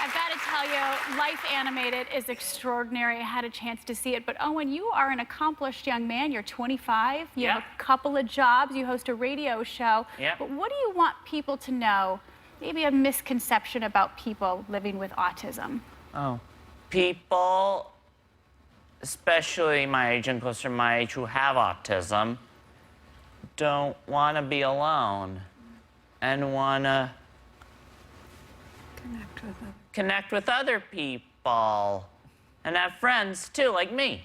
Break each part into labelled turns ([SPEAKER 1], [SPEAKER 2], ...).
[SPEAKER 1] I've got to tell you, Life Animated is extraordinary. I had a chance to see it. But Owen, you are an accomplished young man. You're 25. You have a couple of jobs. You host a radio show. But what do you want people to know? Maybe a misconception about people living with autism.
[SPEAKER 2] Oh. People, especially my age and closer to my age, who have autism, don't want to be alone and want to connect with other people and have friends too, like me.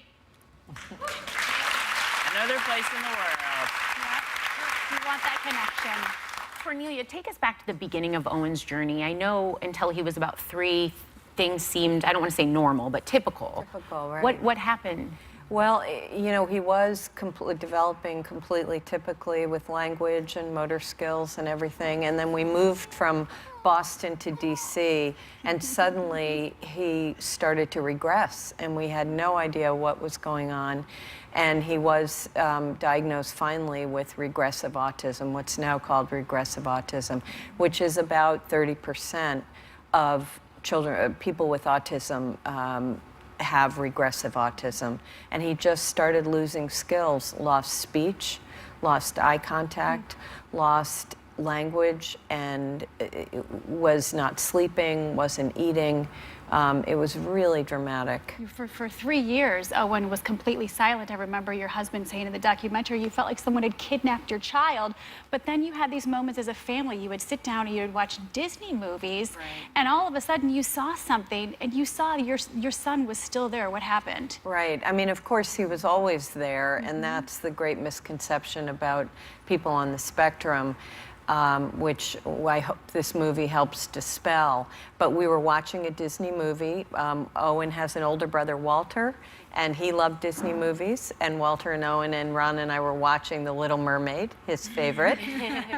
[SPEAKER 2] Another place in the world.
[SPEAKER 1] You want that connection.
[SPEAKER 3] Cornelia, take us back to the beginning of Owen's journey. I know until he was about 3, things seemed, I don't want to say normal, but typical.
[SPEAKER 4] Typical, right.
[SPEAKER 3] What happened?
[SPEAKER 4] Well, you know, he was developing completely typically with language and motor skills and everything. And then we moved from Boston to DC, and suddenly he started to regress, and we had no idea what was going on. And he was diagnosed finally with regressive autism, what's now called regressive autism, which is about 30% of children, people with autism have regressive autism. And he just started losing skills, lost speech, lost eye contact, lost language, and was not sleeping, wasn't eating. It was really dramatic.
[SPEAKER 1] For 3 years, Owen was completely silent. I remember your husband saying in the documentary you felt like someone had kidnapped your child. But then you had these moments as a family. You would sit down and you would watch Disney movies, and all of a sudden you saw something, and you saw your son was still there. What happened?
[SPEAKER 4] Right. I mean, of course, he was always there, and that's the great misconception about people on the spectrum. Which I hope this movie helps dispel. But we were watching a Disney movie. Owen has an older brother, Walter, and he loved Disney movies. And Walter and Owen and Ron and I were watching The Little Mermaid, his favorite.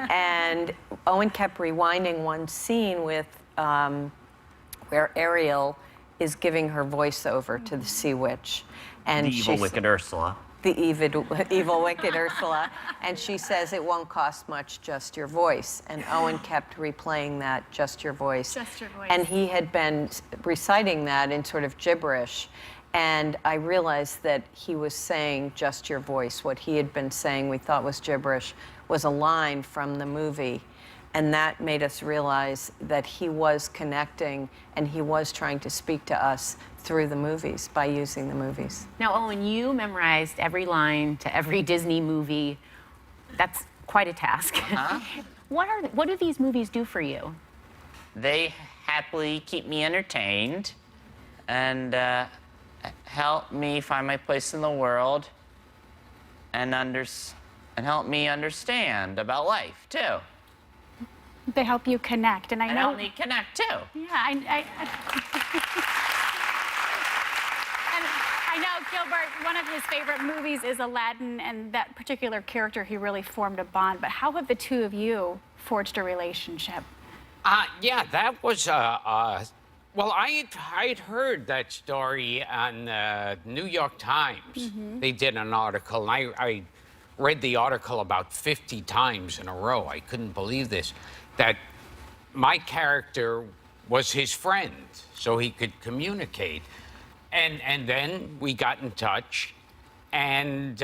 [SPEAKER 4] And Owen kept rewinding one scene with where Ariel is giving her voiceover to the Sea Witch. And
[SPEAKER 2] The evil, wicked Ursula.
[SPEAKER 4] The evil, wicked Ursula. And she says, it won't cost much, just your voice. And Owen kept replaying that, just your voice.
[SPEAKER 1] Just your voice.
[SPEAKER 4] And he had been reciting that in sort of gibberish. And I realized that he was saying just your voice. What he had been saying we thought was gibberish was a line from the movie. And that made us realize that he was connecting and he was trying to speak to us through the movies, by using the movies.
[SPEAKER 3] Now, Owen, you memorized every line to every Disney movie. That's quite a task. What do these movies do for you?
[SPEAKER 2] They happily keep me entertained and help me find my place in the world and help me understand about life, too.
[SPEAKER 1] They help you connect, and I know.
[SPEAKER 2] help me connect, too.
[SPEAKER 1] Yeah, I know Gilbert, one of his favorite movies is Aladdin, and that particular character, he really formed a bond. But how have the two of you forged a relationship?
[SPEAKER 5] Yeah, that was, well, I had heard that story on New York Times. They did an article, and I read the article about 50 times in a row. I couldn't believe this, that my character was his friend, so he could communicate. And then we got in touch, and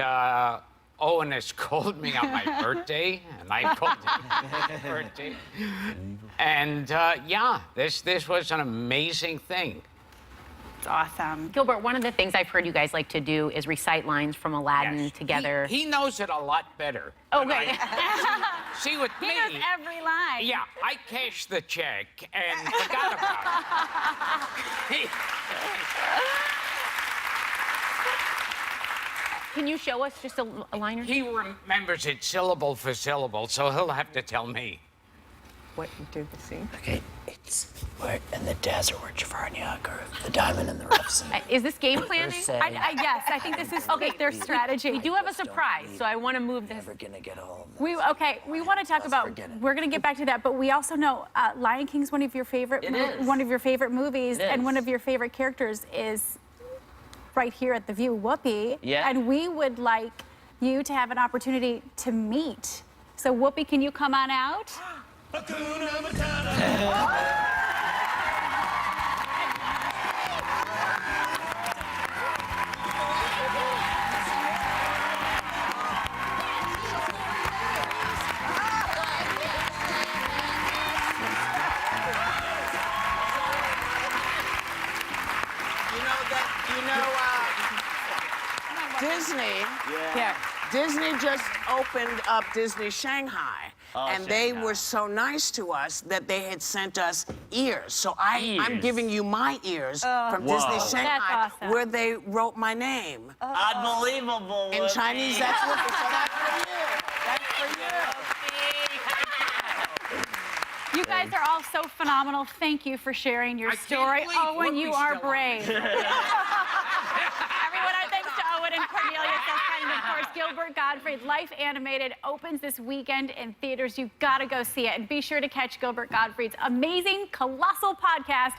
[SPEAKER 5] Owen has called me on my birthday, and I called him on my birthday. And yeah, this was an amazing thing.
[SPEAKER 1] It's awesome.
[SPEAKER 3] Gilbert, one of the things I've heard you guys like to do is recite lines from Aladdin together.
[SPEAKER 5] He knows it a lot better.
[SPEAKER 3] Okay.
[SPEAKER 5] See, with me,
[SPEAKER 1] He knows every line.
[SPEAKER 5] yeah, I cashed the check and forgot about it.
[SPEAKER 3] Can you show us just a line or two?
[SPEAKER 5] He remembers it syllable for syllable, so he'll have to tell me.
[SPEAKER 4] What do the scene?
[SPEAKER 2] Okay, it's we're in the desert, we're Javarnia, the diamond in the rough.
[SPEAKER 3] Is this game planning?
[SPEAKER 1] Yes, I think this is their strategy.
[SPEAKER 3] We do have a surprise, so I want to move this.
[SPEAKER 2] Never gonna get home.
[SPEAKER 1] We want to talk about. We're going to get back to that, but we also know Lion King's one of your favorite movies, and one of your favorite characters is right here at the View, Whoopi.
[SPEAKER 2] Yeah.
[SPEAKER 1] And we would like you to have an opportunity to meet. So Whoopi, can you come on out?
[SPEAKER 6] Disney, Disney just opened up Disney Shanghai. And they were so nice to us that they had sent us ears. So I'm giving you my ears from Disney Shanghai,
[SPEAKER 1] awesome.
[SPEAKER 6] where they wrote my name.
[SPEAKER 2] Unbelievable.
[SPEAKER 6] In Chinese, that's what they said. That's for you. That's for you.
[SPEAKER 1] You guys are all so phenomenal. Thank you for sharing your
[SPEAKER 5] I can't
[SPEAKER 1] story.
[SPEAKER 5] believe
[SPEAKER 1] Owen, you
[SPEAKER 5] Whoopi's
[SPEAKER 1] are
[SPEAKER 5] still on.
[SPEAKER 1] brave. Everyone, our thanks to Owen and Cornelia Suskind, and of course, Gilbert Gottfried. Life Animated opens this weekend in theaters. You've got to go see it. And be sure to catch Gilbert Gottfried's amazing, colossal podcast.